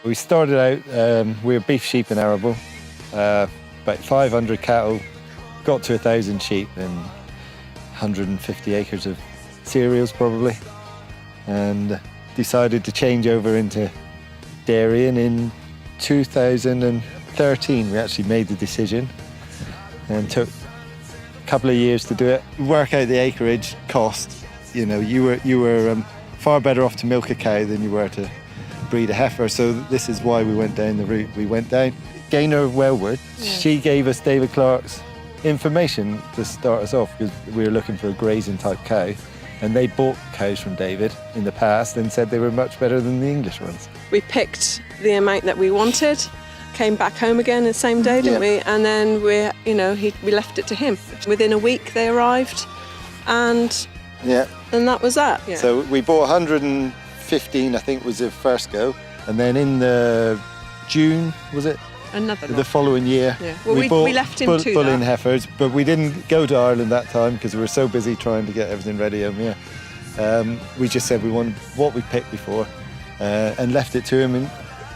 We started out, we were beef, sheep and arable, about 500 cattle, got to 1,000 sheep and 150 acres of cereals probably, and decided to change over into dairying in 2013. We actually made the decision and took a couple of years to do it. Work out the acreage cost. You know, you were far better off to milk a cow than you were to breed a heifer, so this is why we went down the route we went down. Gaynor Wellward, she gave us David Clark's information to start us off because we were looking for a grazing type cow, and they bought cows from David in the past and said they were much better than the English ones. We picked the amount that we wanted, came back home again the same day, didn't we? And then we left it to him. Within a week they arrived, and that was that. Yeah. So we bought 115, I think was the first go, and then in the June, was it? Another the following year. Yeah. Well, we left him to bulling heifers, but we didn't go to Ireland that time because we were so busy trying to get everything ready. We just said we wanted what we picked before, and left it to him. And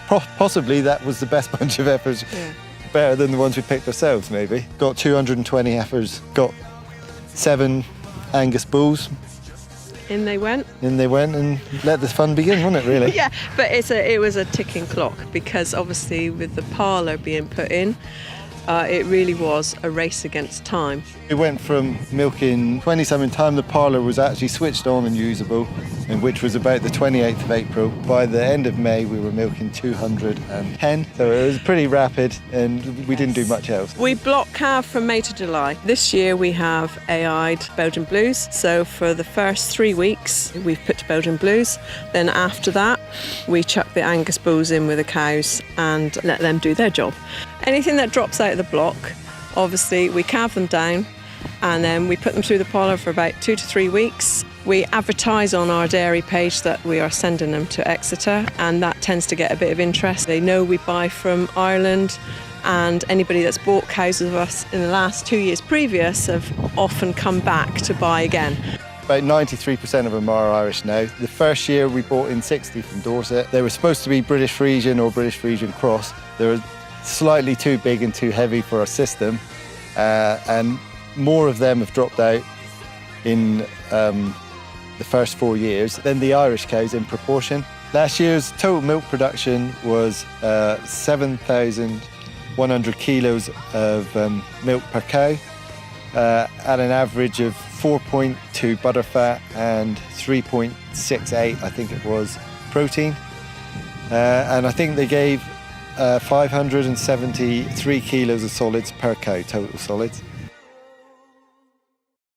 possibly that was the best bunch of heifers, better than the ones we picked ourselves. Maybe got 220 heifers, got 7 Angus bulls. In they went, and let the fun begin, wasn't it, really? Yeah, but it was a ticking clock because obviously with the parlour being put in, it really was a race against time. We went from milking 20-something time, the parlour was actually switched on and usable, and which was about the 28th of April. By the end of May, we were milking 210, so it was pretty rapid, and we didn't do much else. We block calve from May to July. This year we have AI'd Belgian Blues, so for the first 3 weeks, we've put to Belgian Blues. Then after that, we chuck the Angus bulls in with the cows and let them do their job. Anything that drops out of the block, obviously we calve them down, and then we put them through the parlour for about 2 to 3 weeks. We advertise on our dairy page that we are sending them to Exeter, and that tends to get a bit of interest. They know we buy from Ireland, and anybody that's bought cows of us in the last 2 years previous have often come back to buy again. About 93% of them are Irish now. The first year we bought in 60 from Dorset. They were supposed to be British Frisian or British Frisian Cross. They were slightly too big and too heavy for our system, and more of them have dropped out in the first 4 years than the Irish cows in proportion. Last year's total milk production was 7,100 kilos of milk per cow, at an average of 4.2 butterfat and 3.68, I think it was, protein. And I think they gave 573 kilos of solids per cow, total solids.